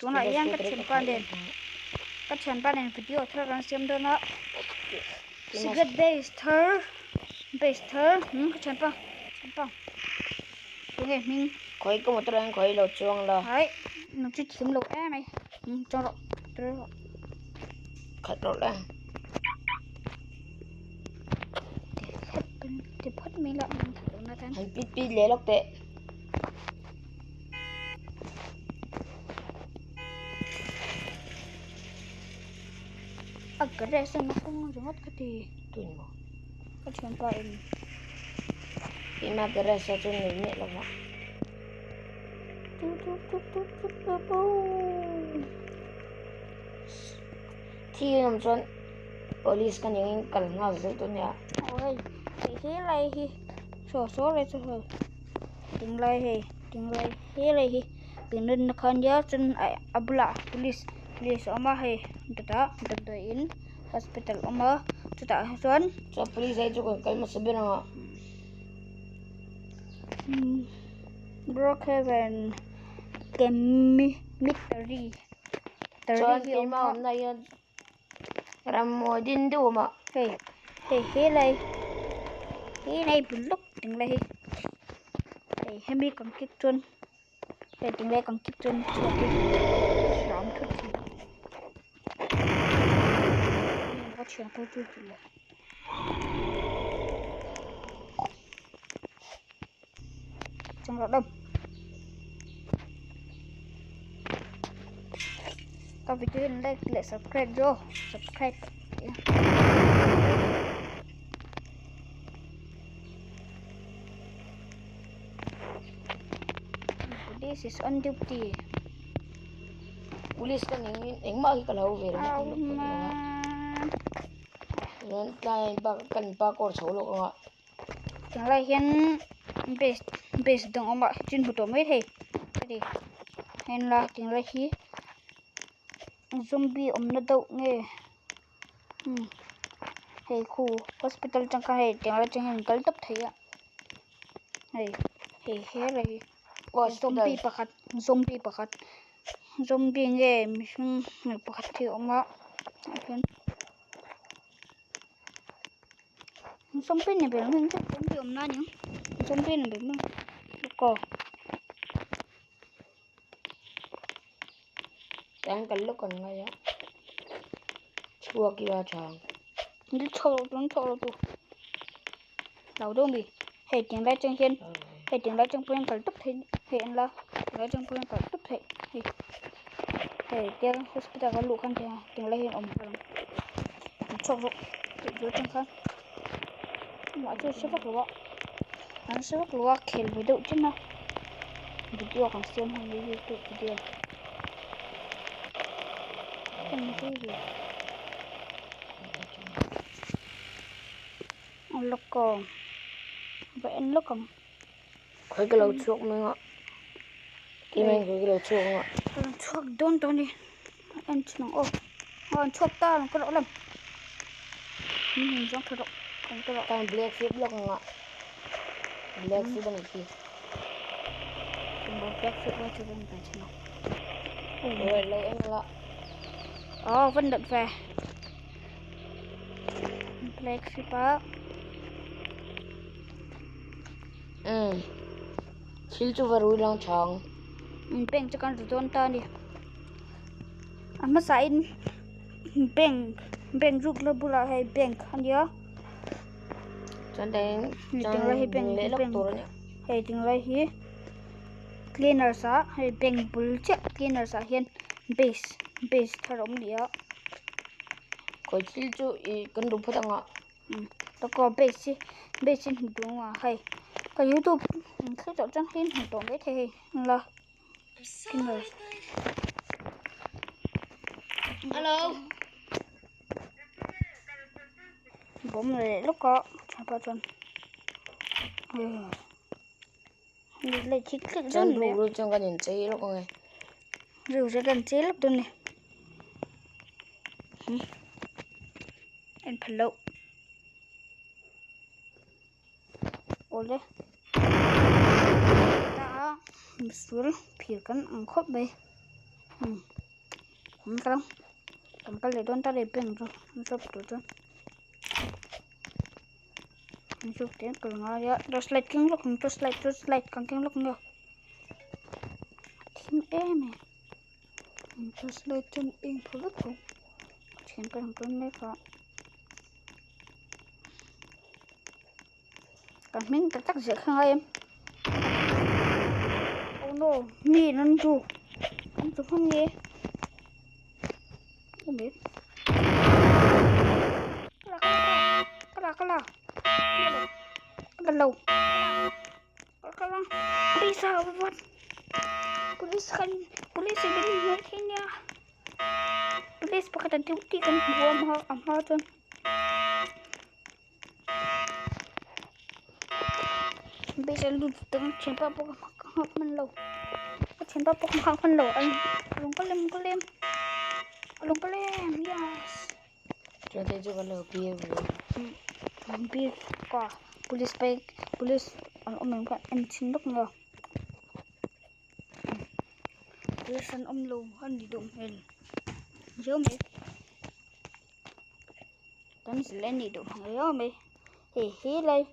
chúng lại yang cắt chén pan đèn video thơ rằng xem đơn ạ secret base thơ cắt chén pan đúng rồi mình khói có một tràng khói lột chuông là đấy nó chỉ kiếm lục em này cho rồi khát lột ra thì phất mình lại mình thử nó thân hành pít pít lấy lọc tệ cái này xem nó không giống hết cái gì tuần mà cái chuyện vậy khi mà cái này sẽ cho người mẹ lọc mà thì làm cho police kan yang kal ngal zai to nya ôi thế này thì số này số tiếng này thế này thì tiếng nên nó khăn giá chân abla police oma hay kita in hospital oma kita suan so police ai cho kal ma sabena nga Brookhaven Cemetery so cái mà hôm nay ram mo din du mà thế này buluk tiếng này hey hemi còn kích chân hey tiếng này còn kích chân cho cái sắm thức gì có chuyện tôi chưa kịp trong đó đông các video like subscribe vô subscribe this is on duty police kan yang ma hi kalau về nên tai ba kan ba ko chho lo nga chẳng lại hiện base đồng ông bạn trên một tổ mấy thầy thì nên là chẳng lại khi zombie nó đậu nghe thầy khu hospital chẳng cái hay chẳng lại chẳng hình cái tấp thầy ạ thầy thế này zombie pakat zombie nghe mình pakat thì ông ạ zombie này bên mình zombie ông na nhỉ zombie này bên mình có yang kal lo kon nga ya chua ki ba chang đi thâu tu đầu đông bị hệ tiếng đại trong hiên hệ tiếng đại trong phương cần tấp thế hệ anh la đại trong phương cần tấp thế hệ tiếng hospital có lũ khăn tiếng đại hiên ông cần chọc rồi tự dưới trong khăn mọi thứ sẽ bắt lúa anh sẽ bắt lúa khéo với đậu chứ nào video còn xem hơn với video không cái gì lúc còn vậy anh lúc còn khói cái lầu chuột nữa ạ cái mình khói cái lầu chuột ạ chuột đôn đi anh chỉ nói ô chuột ta nó có rõ lắm giống thật độ không có rõ tan black sheep lo nga black sheep bằng gì không có black sheep lo cho bên phải chứ nó rồi lấy em là vẫn đợt về black sheep á 실주 바루랑 장 beng cho con rồi ta đi mà sai beng rút了不了还beng看đi chân đánh tiếng lại beng lễ lộc tổ nhỉ hay tiếng lại hi cleaner sa hay beng bul check cleaner sa hiền base thằng ông đi á 거의 실주 이 근도 포장아 đó có base đúng à hay cái YouTube cứ chọn trang hiền hình tổ mấy thầy là cleaner hello bấm lại lúc có chả bao chân lại chỉ click chân dần này đủ trong cái nhìn thấy nó coi rượu sẽ gần chế lắm tuần này anh phải lậu ôi đấy ta xuống phía cắn ăn khớp đây Không cầm cái lấy đón ta để bên rồi nó sắp tụt rồi nó sắp tiến cửa ngõ vậy rồi slide kinh lúc rồi slide càng kinh lúc nữa team em này rồi slide team in phụ lúc rồi chuyện cái thằng này phải còn mình chắc dễ không em oh no mi nó chu không nghe không biết cái lâu đi sao vậy police ini makanya police pakai duty kan buang mahal tuh bisa lu tengah cempa pokok makan lâu cempa pokok makan lâu anh lung kelem yes cho thấy cho kalau bia hampir kok police ông kan em xin lúc ngờ police ông lâu hơn đi đụng hình nhớ mày tao sẽ lên đi đụng nhớ mày thì hí lại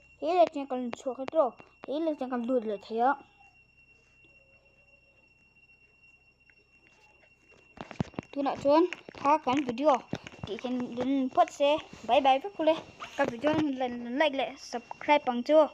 trên con chuột cái đồ hí lại trên con đuôi là thế á tôi đã chọn thả cái video thì trên đến post bye bye với cô lê các video lần like lại subscribe bằng chưa